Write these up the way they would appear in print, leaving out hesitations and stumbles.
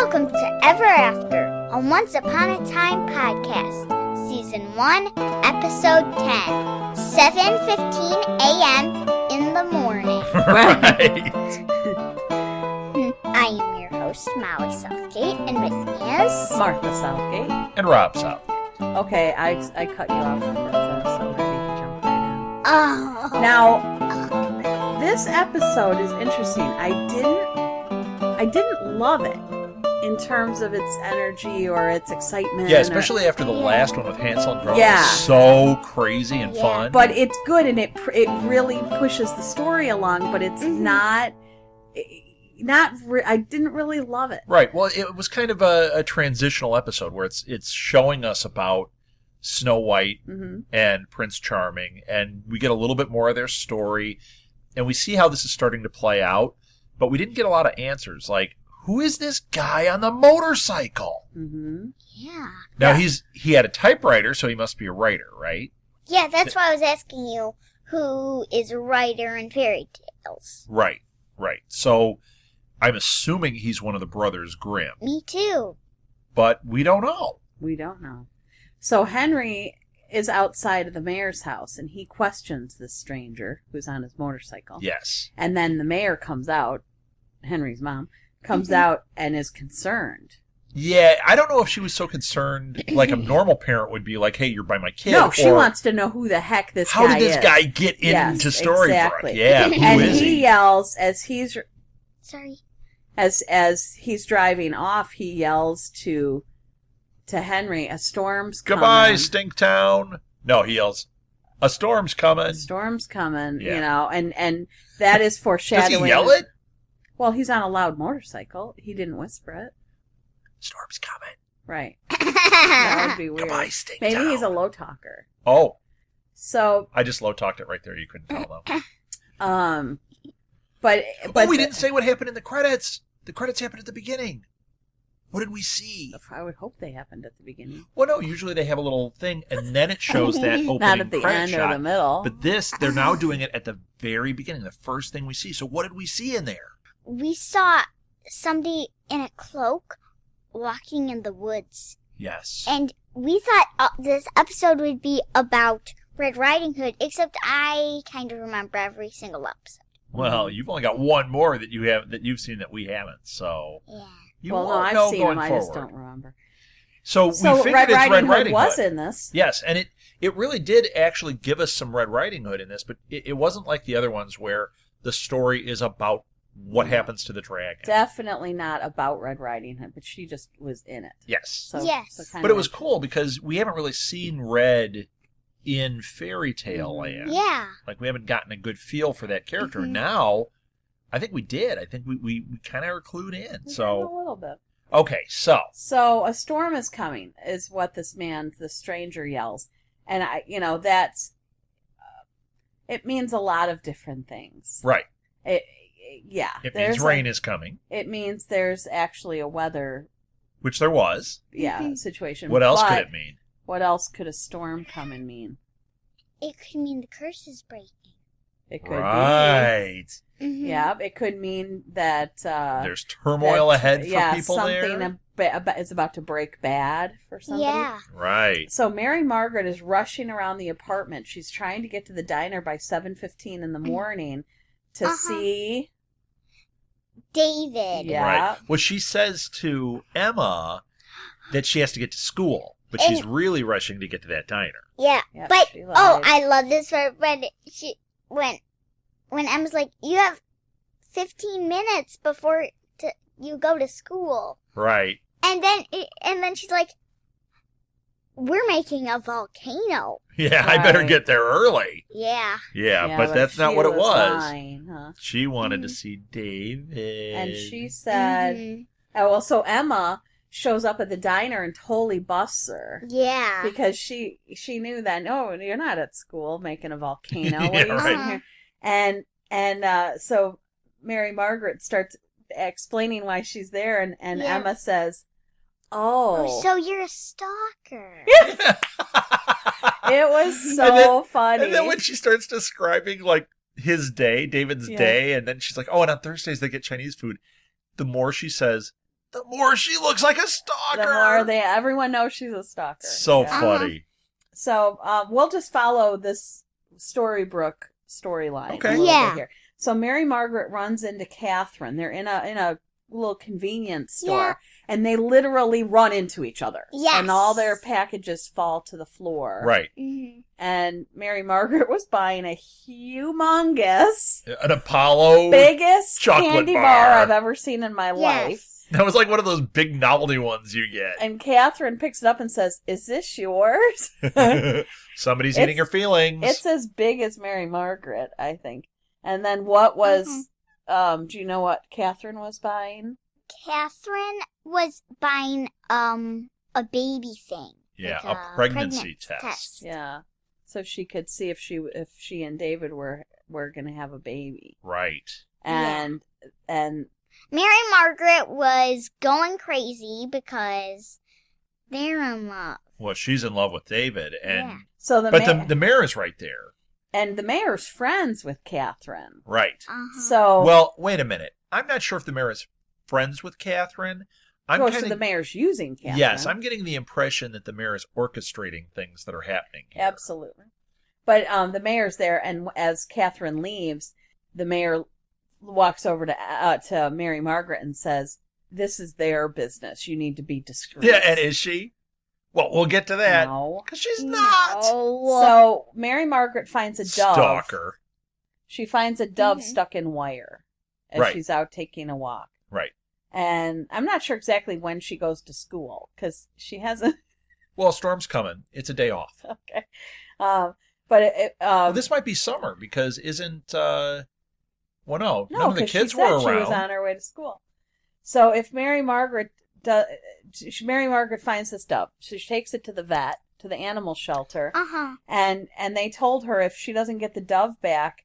Welcome to Ever After, a Once Upon a Time podcast, Season 1, Episode 10, 7:15 a.m. in the morning. Right. I am your host, Molly Southgate, and with me is... Martha Southgate. And Rob Southgate. Okay, I cut you off the first episode. I need to jump right in. Oh. Now, this episode is interesting. I didn't love it in terms of its energy or its excitement. Yeah, especially after the last one with Hansel and Gretel. Yeah. It was so crazy and fun. But it's good, and it really pushes the story along. But it's not. I didn't really love it. Right. Well, it was kind of a transitional episode where it's showing us about Snow White and Prince Charming, and we get a little bit more of their story, and we see how this is starting to play out, but we didn't get a lot of answers. Like, who is this guy on the motorcycle? Mm-hmm. Yeah. Now, he had a typewriter, so he must be a writer, right? Yeah, that's why I was asking you, who is a writer in fairy tales? Right. So I'm assuming he's one of the brothers Grimm. Me too. But we don't know. We don't know. So Henry is outside of the mayor's house, and he questions this stranger who's on his motorcycle. Yes. And then the mayor comes out, Henry's mom, comes out and is concerned. Yeah, I don't know if she was so concerned like a normal parent would be like, hey, you're by my kid. No, she wants to know who the heck this guy is. How did this guy get into Storybrooke? Exactly. Yeah, and who is he yells as he's... Sorry. As he's driving off, he yells to Henry, a storm's coming. Goodbye, Stinktown. No, he yells, a storm's coming. A storm's coming, Yeah. and that is foreshadowing. Does he yell it? Well, he's on a loud motorcycle. He didn't whisper it. Storm's coming. Right. That would be weird. Goodbye, Stinktown. Maybe he's a low talker. Oh. So. I just low talked it right there. You couldn't tell though. But we didn't say what happened in the credits. The credits happened at the beginning. What did we see? I would hope they happened at the beginning. Well, no, usually they have a little thing, and then it shows that opening Not at the credit end shot. or the middle. But this, they're now doing it at the very beginning, the first thing we see. So what did we see in there? We saw somebody in a cloak walking in the woods. Yes. And we thought this episode would be about Red Riding Hood, except I kind of remember every single episode. Well, you've only got one more that you've seen that we haven't. So yeah. You well, no, won't I've know seen going them. forward. I just don't remember. So we figured Red it's Riding Red Riding Hood was in this. Yes, and it really did actually give us some Red Riding Hood in this, but it wasn't like the other ones where the story is about what happens to the dragon. Definitely not about Red Riding Hood, but she just was in it. Yes. Yes. But it was cool because we haven't really seen Red in fairy tale land. Yeah. Like we haven't gotten a good feel for that character. Now, I think we did. I think we kind of are clued in. So a little bit. Okay, So a storm is coming is what the stranger yells. And that's it means a lot of different things. Right. It means rain is coming. It means there's actually a weather, which there was. Yeah, situation. What else could it mean? What else could a storm come and mean? It could mean the curse is breaking. It could right. be. Yeah, it could mean that there's turmoil ahead for people something there. is about to break bad for somebody. Yeah. Right. So Mary Margaret is rushing around the apartment. She's trying to get to the diner by 7:15 in the morning to see David. Yeah. Right. Well, she says to Emma that she has to get to school, but she's really rushing to get to that diner. Yeah. Yep, but she lied. I love this part when Emma's like, you have 15 minutes before you go to school. Right. And then she's like, we're making a volcano. Yeah, right. I better get there early. Yeah. Yeah, but that's not what it was. Lying, huh? She wanted to see David. And she said, so Emma shows up at the diner and totally busts her. Yeah. Because she knew that, no, you're not at school making a volcano. What are you right. here? And so Mary Margaret starts explaining why she's there, and Emma says, Oh, so you're a stalker. It was so funny. And then when she starts describing, like, his day, David's day, and then she's like, oh, and on Thursdays they get Chinese food. The more she says, the more she looks like a stalker. The more everyone knows she's a stalker. So Yeah. funny. So we'll just follow this Storybrooke storyline. Okay. a little Yeah. bit here. So Mary Margaret runs into Catherine. They're in a little convenience store, and they literally run into each other. Yes. And all their packages fall to the floor. Right. Mhm. And Mary Margaret was buying a humongous, An Apollo. biggest chocolate candy bar. bar I've ever seen in my life. Yes. That was like one of those big novelty ones you get. And Catherine picks it up and says, "Is this yours?" Somebody's It's- eating her feelings. It's as big as Mary Margaret, I think. And then what was, do you know what Catherine was buying? Catherine was buying a baby thing. Yeah, like a pregnancy test. Yeah. So she could see if she and David were going to have a baby. Right. And Mary Margaret was going crazy because they're in love. Well, she's in love with David, and Yeah. so the mayor is right there. and the mayor's friends with Catherine. Right. Uh-huh. So Well, wait a minute. I'm not sure if the mayor is friends with Catherine. so the mayor's using Catherine. Yes, I'm getting the impression that the mayor is orchestrating things that are happening here. Absolutely. But the mayor's there, and as Catherine leaves, the mayor walks over to Mary Margaret and says, "This is their business. You need to be discreet." Yeah, and is she? Well, we'll get to that. No. Because she's not. No. So Mary Margaret finds a dove. Stalker. She finds a dove Mhm. stuck in wire as Right. she's out taking a walk. Right. And I'm not sure exactly when she goes to school because she hasn't. Well, storm's coming. It's a day off. Okay. But Well, this might be summer because isn't... Well, no. no, None of the 'cause kids she said were she was around. on her way to school. So if Mary Margaret finds this dove, she takes it to the vet, to the animal shelter, Uh-huh. and they told her if she doesn't get the dove back,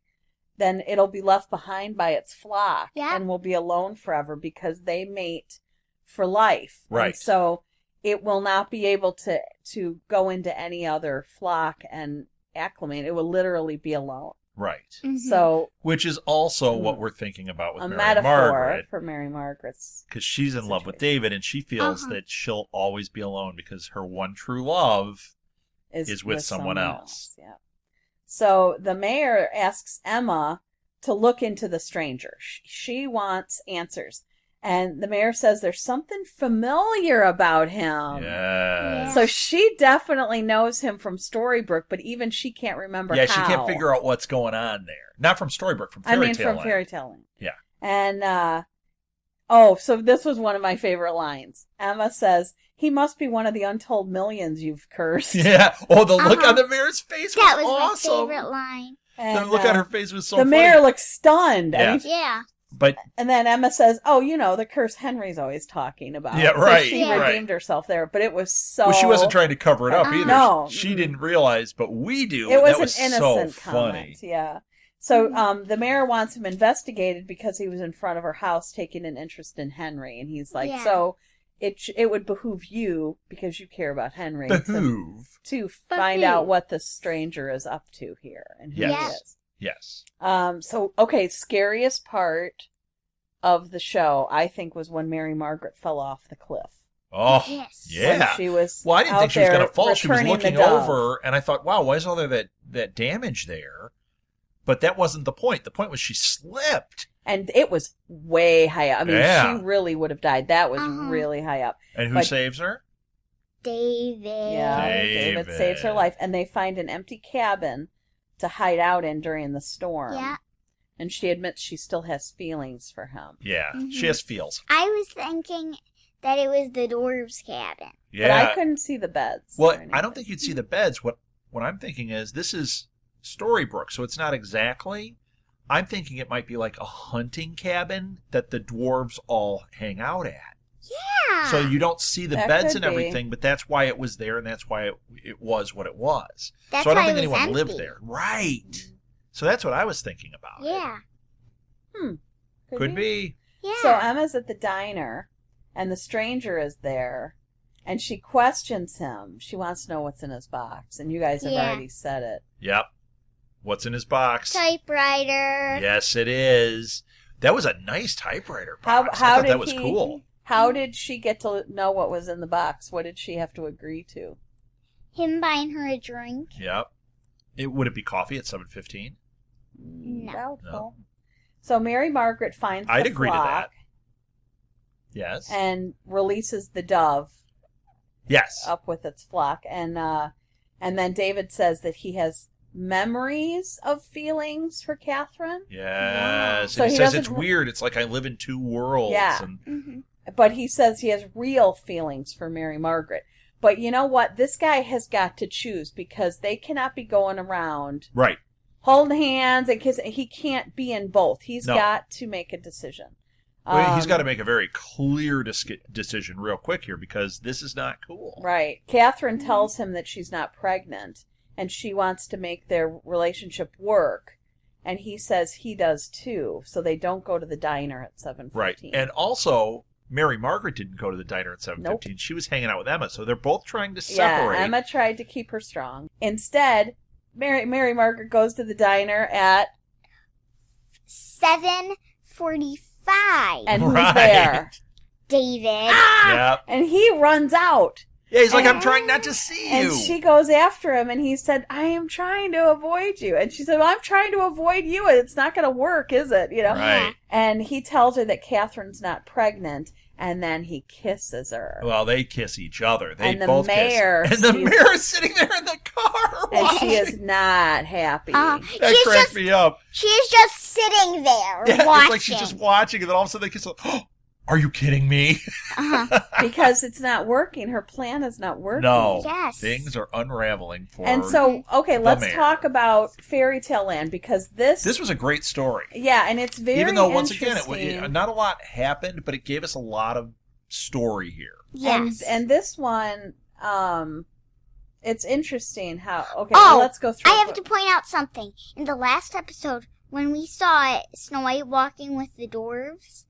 then it'll be left behind by its flock Yeah. and will be alone forever because they mate for life. Right. And so it will not be able to go into any other flock and acclimate. It will literally be alone. Right. Mhm. So Which is also what Mhm. we're thinking about with a Mary metaphor Margaret. for Mary Margaret's. Because she's in love with situation. David, and she feels Uh-huh. that she'll always be alone because her one true love is with someone else. Yeah. So the mayor asks Emma to look into the stranger. She wants answers. And the mayor says there's something familiar about him. Yeah. So she definitely knows him from Storybrooke, but even she can't remember Yeah, how. she can't figure out what's going on there. Not from Storybrooke, from Fairy Tale from Land. Fairy Tale Land. Yeah. And, so this was one of my favorite lines. Emma says, "He must be one of the untold millions you've cursed." Yeah. Oh, the look Uh-huh. on the mayor's face That was was awesome. my favorite line. The And, look on her face was so the funny. mayor looks stunned. Yeah. Yeah. But And then Emma says, "Oh, the curse Henry's always talking about." Yeah, So right, she right. redeemed herself there, but it was so. well, she wasn't trying to cover it up either. No. She didn't realize, but we do. It was that was an innocent so comment. funny. Yeah. So the mayor wants him investigated because he was in front of her house taking an interest in Henry, and he's like, Yeah. "So it would behoove you because you care about Henry Behoove. to find out what the stranger is up to here and who Yes. he is." Yes. So okay, scariest part of the show, I think, was when Mary Margaret fell off the cliff. Oh, Yes. yeah. When she was Well, I didn't think out she was going there to fall. She was returning the looking dove. over, and I thought, wow, why is all there that damage there? But that wasn't the point. The point was she slipped. And it was way high up. I mean, Yeah. she really would have died. That was Uh-huh. really high up. And who But- saves her? David. Yeah, David saves her life. And they find an empty cabin to hide out in during the storm. Yeah. And she admits she still has feelings for him. Yeah, Mhm. she has feels. I was thinking that it was the dwarves' cabin. Yeah. But I couldn't see the beds. Well, or I don't anything. think you'd see the beds. What I'm thinking is this is Storybrooke, so it's not exactly. I'm thinking it might be like a hunting cabin that the dwarves all hang out at. Yeah. So you don't see the That beds could and be. everything, but that's why it was there, and that's why it was what it was. That's So I don't why think it was anyone lived empty. there. Right. So that's what I was thinking about. Yeah. Could be. Yeah. So Emma's at the diner, and the stranger is there, and she questions him. She wants to know what's in his box, and you guys have Yeah. already said it. Yep. What's in his box? Typewriter. Yes, it is. That was a nice typewriter How box. how I thought did that was he? cool. How did she get to know what was in the box? What did she have to agree to? Him buying her a drink. Yep. Would it be coffee at 7:15? No. Doubtful. No. So Mary Margaret finds I'd the agree to flock that. Yes. and releases the dove Yes. up with its flock, and then David says that he has memories of feelings for Catherine. Yes. So And he he says it's doesn't- weird. It's like I live in two worlds. Yeah. And Mm-hmm. But he says he has real feelings for Mary Margaret. But you know what? This guy has got to choose, because they cannot be going around right. holding hands and kissing. He can't be in both. He's No. got to make a decision. Well, he's got to make a very clear decision real quick here, because this is not cool. Right. Catherine tells him that she's not pregnant and she wants to make their relationship work. And he says he does too. So they don't go to the diner at 7:15. Right. And also, Mary Margaret didn't go to the diner at 7:15. Nope. She was hanging out with Emma, so they're both trying to separate. Yeah, Emma tried to keep her strong. Instead, Mary Margaret goes to the diner at 7:45. and who's Right. there? David. Yep. And he runs out. Yeah, he's like, I'm trying not to see you. And she goes after him, and he said, I am trying to avoid you. And she said, well, I'm trying to avoid you. It's not going to work, is it? You know? Right. And he tells her that Catherine's not pregnant, and then he kisses her. Well, they kiss each other. They And the both mayor kiss. And the sees- mayor is sitting there in the car. And she watching. is not happy. That She's cracked just, me up. she's just sitting there Yeah, watching. it's like she's just watching, and then all of a sudden they kiss. Like, oh, are you kidding me? Because it's not working. Her plan is not working. No. Yes. Things are unraveling for And so, okay, let's mayor. talk about Fairy Tale Land, because This was a great story. yeah, and it's very Even though, once again, interesting. not a lot happened, but it gave us a lot of story here. Yes. And this one, it's interesting how. Okay, Oh, well, let's go through. I have to point out something. In the last episode, when we saw Snow White walking with the dwarves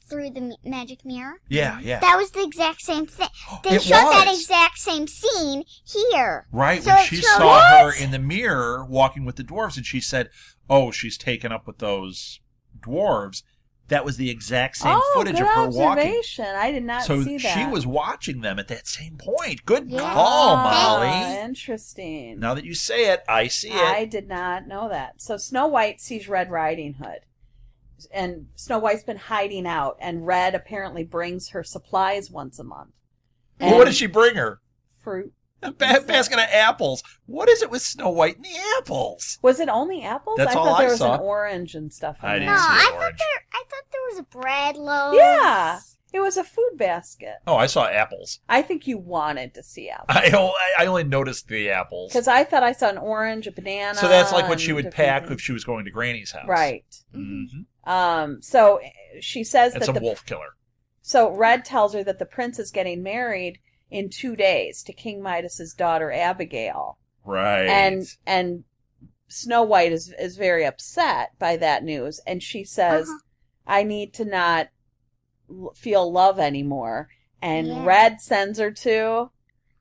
through the magic mirror, Yeah, yeah. that was the exact same thing. They It showed that was. exact same scene here. Right, So when it she showed- saw What? her in the mirror walking with the dwarves, and she said, oh, she's taken up with those dwarves. That was the exact same footage good of her walking. observation. I did not So see that. she was watching them at that same point. Good Yeah. call, Molly. Interesting. Now that you say it, I see it. I did not know that. So Snow White sees Red Riding Hood. And Snow White's been hiding out, and Red apparently brings her supplies once a month. Well, what did she bring her? Fruit. A basket of apples. What is it with Snow White and the apples? Was it only apples? That's I all thought there I was saw. an orange and stuff in I there. didn't No, see I orange. thought there was a bread loaf. Yeah, it was a food basket. Oh, I saw apples. I think you wanted to see apples. I only noticed the apples. Because I thought I saw an orange, a banana. So that's like what she and would different pack things. if she was going to Granny's house. Right. Mm-hmm. So she says It's that a wolf killer. So Red tells her that the prince is getting married in 2 days to King Midas's daughter Abigail. Right. And Snow White is very upset by that news, and she says, I need to not feel love anymore. And Yeah. Red sends her to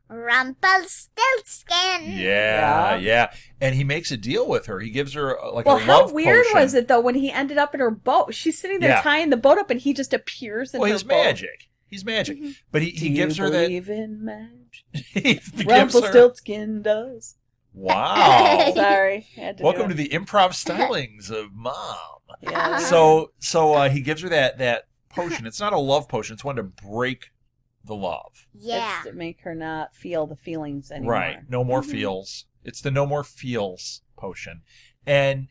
Rumpelstiltskin. Yeah. And he makes a deal with her. He gives her like Well, a how love weird potion. was it though when he ended up in her boat? She's sitting there Yeah. tying the boat up, and he just appears in Well, her he's boat. magic. He's magic. But he gives her that. Believe in magic. He gives her, Rumpelstiltskin does. wow. Sorry, I had to Welcome do to the improv stylings of Mom. it. Yeah. So he gives her that potion. It's not a love potion. It's one to break the love. Yeah. It's to make her not feel the feelings anymore. Right. No more feels. It's the no more feels potion. And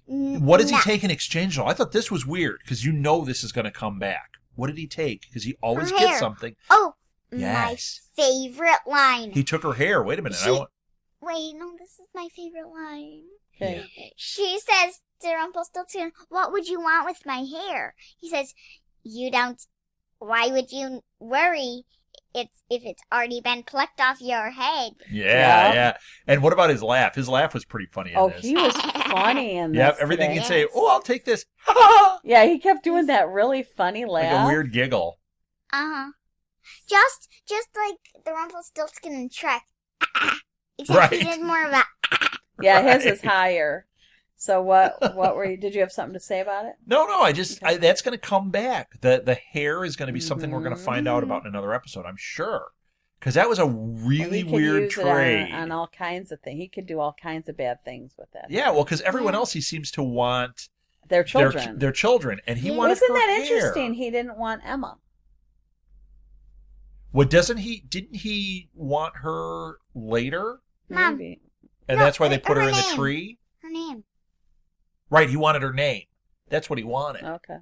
what does he take in exchange? though? I thought this was weird because this is going to come back. What did he take? Because he always Her gets hair. something. Oh, Yes. my favorite line. He took her hair. Wait a minute. Wait, no, this is my favorite line. Okay. She says to Rumpelstiltskin, "What would you want with my hair?" He says, "You don't. Why would you worry? If it's already been plucked off your head." Yeah. And what about his laugh? His laugh was pretty funny in Oh, this. he was funny in this. Yep. Everything today. he'd say, Yes. "Oh, I'll take this." Yeah, he kept doing that really funny laugh. Like a weird giggle. Just like the Rumpelstiltskin in Trek. Except Right. he did more of a. Yeah, his Right. is higher. So what were you? Did you have something to say about it? No, that's going to come back. The hair is going to be something we're going to find out about in another episode, I'm sure. Because that was a really weird trade. On all kinds of things. He could do all kinds of bad things with that. Yeah, well, because everyone else he seems to want their children. Their children, and he wanted Isn't her that hair. interesting? He didn't want Emma. Well, didn't he want her later? Mom. Maybe. And that's why they put her in the tree? Her name. Right, he wanted her name. That's what he wanted. Okay.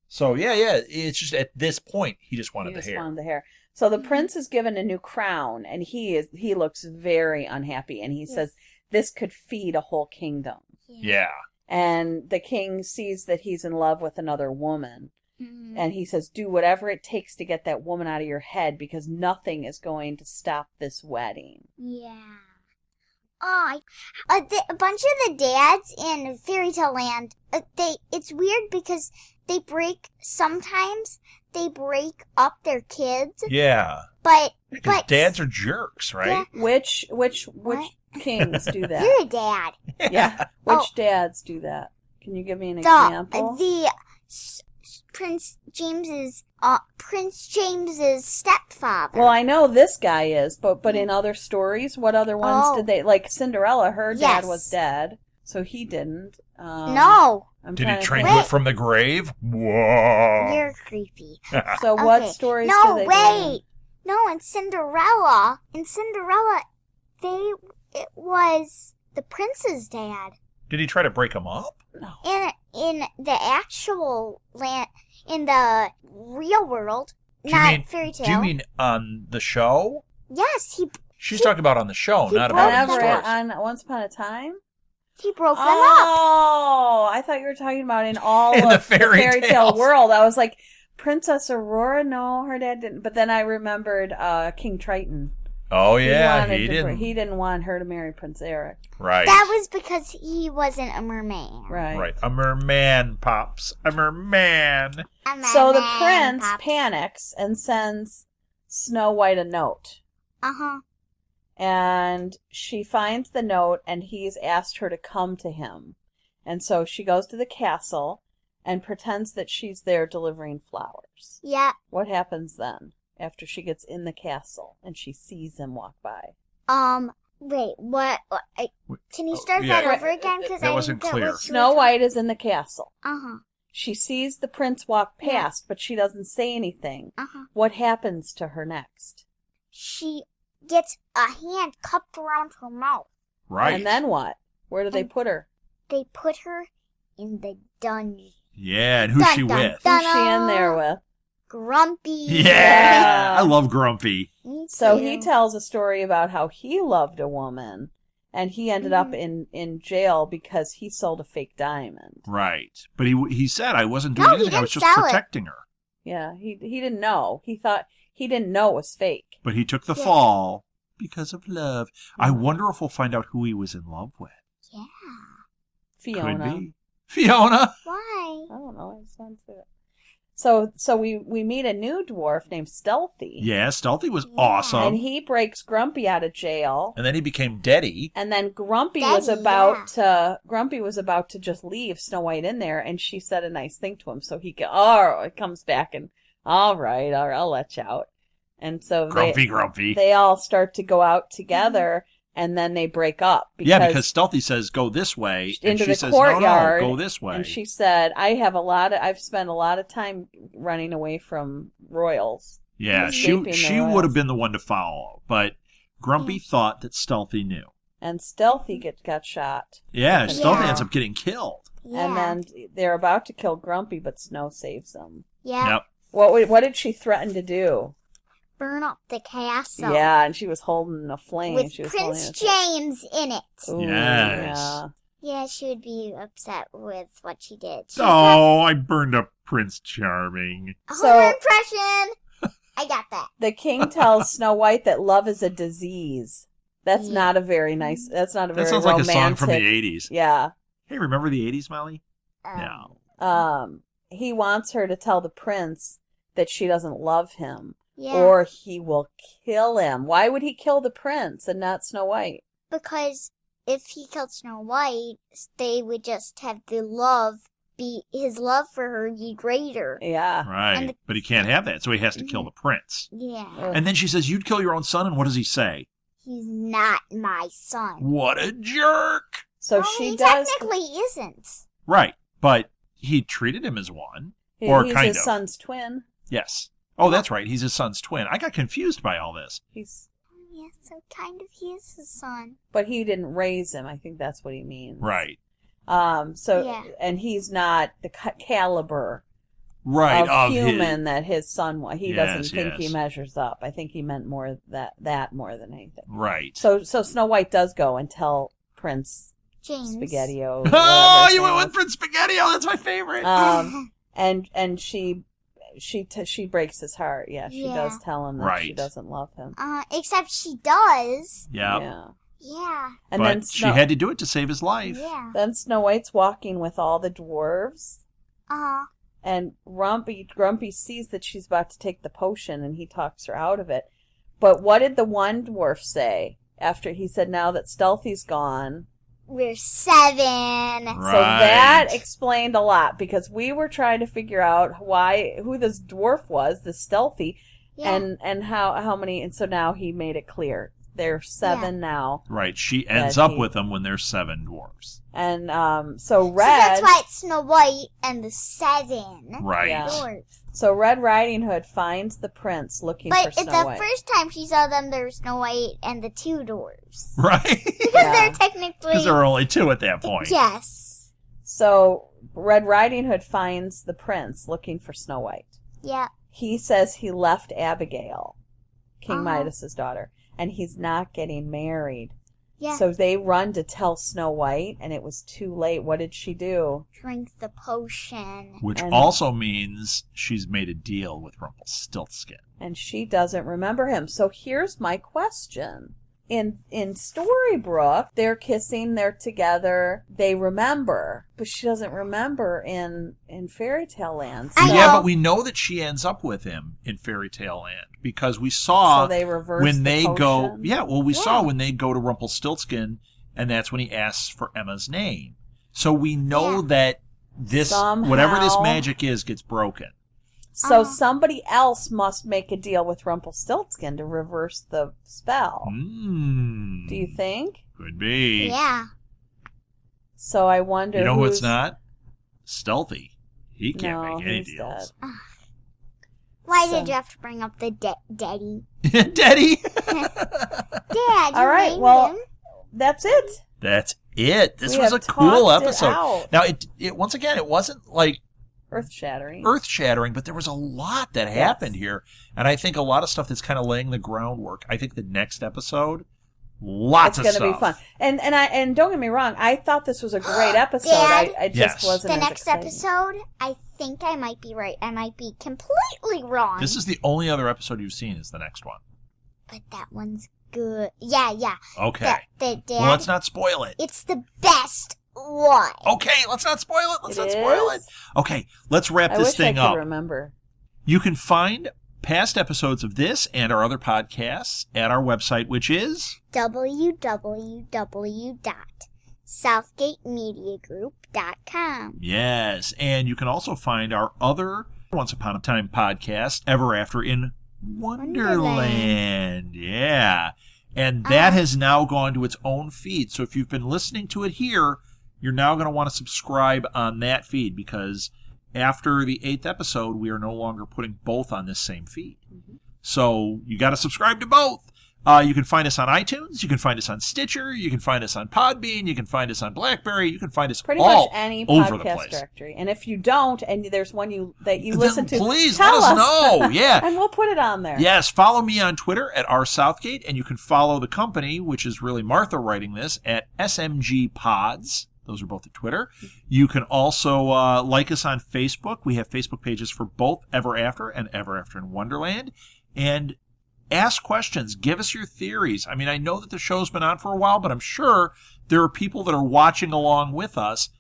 So, yeah, it's just at this point, he just wanted the hair. Wanted the hair. So the prince is given a new crown, and he looks very unhappy, and he says, this could feed a whole kingdom. Yeah. And the king sees that he's in love with another woman. Mm-hmm. And he says, do whatever it takes to get that woman out of your head, because nothing is going to stop this wedding. Yeah. Oh, a bunch of the dads in Fairy Tale Land, it's weird because sometimes they break up their kids. Yeah. But dads are jerks, right? Yeah. Which kings do that? You're a dad. Yeah. Which dads do that? Can you give me an example? Prince James's stepfather. Well, I know this guy is, but in other stories, what other ones did they like? Cinderella, her dad was dead, so he didn't. No. Did he train it from the grave? Whoa! You're creepy. So what stories? No, do they wait. No, in Cinderella, it was the prince's dad. Did he try to break him up? No. In the actual land, in the real world, fairy tale. Do you mean on the show? Yes, She's talking about on the show, not about in the stories. On Once Upon a Time? He broke them up. Oh, I thought you were talking about in all in of the fairy tale world. I was like, Princess Aurora? No, her dad didn't. But then I remembered King Triton. Oh, yeah, he didn't. He didn't want her to marry Prince Eric. Right. That was because he wasn't a merman. Right. A merman, Pops. A merman. So the prince panics and sends Snow White a note. Uh-huh. And she finds the note, and he's asked her to come to him. And so she goes to the castle and pretends that she's there delivering flowers. Yeah. What happens then after she gets in the castle and she sees him walk by? Wait, what? Can you start that over again? Because that wasn't clear. Snow White is in the castle. Uh-huh. She sees the prince walk past, but she doesn't say anything. Uh-huh. What happens to her next? She gets a hand cupped around her mouth. Right. And then what? Where do they put her? They put her in the dungeon. Yeah, and who's she with? Who's she in there with? Grumpy. Yeah, I love Grumpy. So he tells a story about how he loved a woman, and he ended up in jail because he sold a fake diamond. Right. But he said, I wasn't doing anything, I was just protecting her. Yeah, he didn't know. He didn't know it was fake. But he took the fall because of love. I wonder if we'll find out who he was in love with. Yeah. Fiona. Could be. Fiona? Why? I don't know. I just wanted to say that. So we meet a new dwarf named Stealthy. Yeah, Stealthy was awesome. And he breaks Grumpy out of jail. And then he became Daddy. And then Grumpy was about to just leave Snow White in there, and she said a nice thing to him, so he comes back and all right, I'll let you out. And so Grumpy. They all start to go out together, and then they break up. Because Stealthy says, go this way. Into and she the says, courtyard, no, go this way. And she said, I've spent a lot of time running away from royals. Yeah, she would have been the one to follow. But Grumpy thought that Stealthy knew. And Stealthy got shot. Yeah, Stealthy ends up getting killed. Yeah. And then they're about to kill Grumpy, but Snow saves them. Yeah. Yep. What did she threaten to do? Burn up the castle. Yeah, and she was holding a flame. With she was Prince James in it. Ooh, yes. Yeah. Yeah, she would be upset with what she did. I burned up Prince Charming. Her impression. I got that. The king tells Snow White that love is a disease. That's not a very nice. That's not a very romantic. That sounds like a song from the 80s. Yeah. Hey, remember the 80s, Molly? No. He wants her to tell the prince that she doesn't love him. Yeah. Or he will kill him. Why would he kill the prince and not Snow White? Because if he killed Snow White, they would just have his love for her be greater. Yeah. Right. But he can't have that, so he has to kill the prince. Yeah. And then she says, "You'd kill your own son," and what does he say? He's not my son. What a jerk! So Well, she he does. technically isn't. Right, but he treated him as one. He's his son's twin. Yes. Oh, that's right. He's his son's twin. I got confused by all this. Yeah, so kind of he is his son. But he didn't raise him. I think that's what he means. Right. And he's not the caliber of human that his son was. He Yes, doesn't think he yes. measures up. I think he meant more that more than anything. Right. So Snow White does go and tell Prince James. Spaghetti-O. Oh, you went with Prince Spaghetti-O. That's my favorite. And she breaks his heart. Yeah, she does tell him that she Right. doesn't love him. Except she does. Yeah. Yeah. And But then she had to do it to save his life. Yeah. Then Snow White's walking with all the dwarves. And Grumpy sees that she's about to take the potion, and he talks her out of it. But what did the one dwarf say after he said, "Now that Stealthy's gone"? We're 7. Right. So that explained a lot, because we were trying to figure out who this dwarf was, the Stealthy, Yeah. and how many. And so now he made it clear. There's 7 now. Right. She ends up with them when there's 7 dwarves. And so So Red. that's why it's Snow White and the 7 Right. Yeah. dwarves. So Red Riding Hood finds the prince looking for But Snow the White. first time she saw them, there was Snow White and the 2 dwarves. Right. Because Yeah. they're technically... Because there were only 2 at that point. Yes. So Red Riding Hood finds the prince looking for Snow White. Yeah. He says he left Abigail, King Uh-huh. Midas's daughter, and he's not getting married. Yeah. So they run to tell Snow White, and it was too late. What did she do? Drink the potion. Which And- also means she's made a deal with Rumpelstiltskin. And she doesn't remember him. So here's my question. In Storybrooke, they're kissing, they're together, they remember, but she doesn't remember in Fairy Tale Land. I So- Yeah, know. but we know that she ends up with him in Fairy Tale Land because we saw So they reverse when the they go. potion? Yeah, well, we saw when they go to Rumpelstiltskin, and that's when he asks for Emma's name. So we know Yeah. that this Somehow- whatever this magic is gets broken. So somebody else must make a deal with Rumpelstiltskin to reverse the spell. Do you think? Could be. Yeah. So I wonder. You know who who's... it's not? Stealthy. He can't No, make any he's deals. Why So- did you have to bring up the daddy? Daddy. Dad, you All right, named well, him. that's it. That's it. This We was have a cool talked it episode. out. Now, it once again, it wasn't like Earth shattering. earth-shattering, but there was a lot that happened here. And I think a lot of stuff that's kind of laying the groundwork. I think the next episode, lots It's of going stuff. to be fun. And don't get me wrong, I thought this was a great episode. Dad? I just Yes. wasn't The as next excited. episode, I think I might be right. I might be completely wrong. This is the only other episode you've seen is the next one. But that one's good. Yeah. Okay. The dad. Well, let's not spoil it. It's the best one. Okay, let's not spoil it. Let's It not spoil it. is? Okay, let's wrap I this wish thing I could up. remember. You can find past episodes of this and our other podcasts at our website, which is www.southgatemediagroup.com. yes, and you can also find our other Once Upon a Time podcast, Ever After in Wonderland. Yeah. And that has now gone to its own feed. So if you've been listening to it here, you're now going to want to subscribe on that feed because after the 8th episode, we are no longer putting both on this same feed. So you got to subscribe to both. You can find us on iTunes. You can find us on Stitcher. You can find us on Podbean. You can find us on BlackBerry. You can find us Pretty all much any over the podcast place. directory. And if you don't, and there's one that you Then listen to, please tell let us know. Yeah. and we'll put it on there. Yes, follow me on Twitter at rsouthgate, and you can follow the company, which is really Martha writing this, at SMG Pods. Those are both at Twitter. You can also like us on Facebook. We have Facebook pages for both Ever After and Ever After in Wonderland. And ask questions. Give us your theories. I mean, I know that the show's been on for a while, but I'm sure there are people that are watching along with us.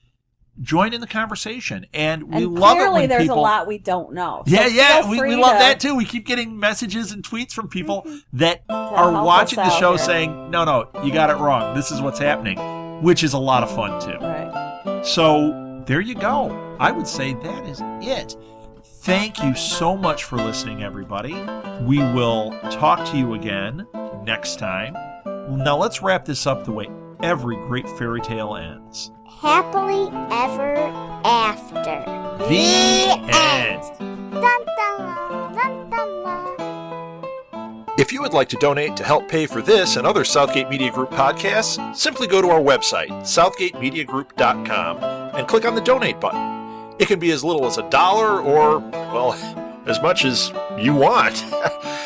join in the conversation. And we And love it clearly when there's people... a lot we don't know. So Yeah, feel we free love to- that too. We keep getting messages and tweets from people that help are us watching the out show here. saying, no, you got it wrong. This is what's happening, which is a lot of fun too. Right. So there you go. I would say that is it. Thank you so much for listening, everybody. We will talk to you again next time. Now let's wrap this up the way every great fairy tale ends. Happily ever after. The end. Dun, dun, dun, dun, dun. If you would like to donate to help pay for this and other Southgate Media Group podcasts, simply go to our website, southgatemediagroup.com, and click on the donate button. It can be as little as $1 or, well, as much as you want.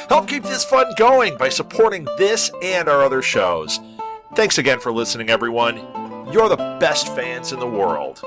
Help keep this fun going by supporting this and our other shows. Thanks again for listening, everyone. You're the best fans in the world.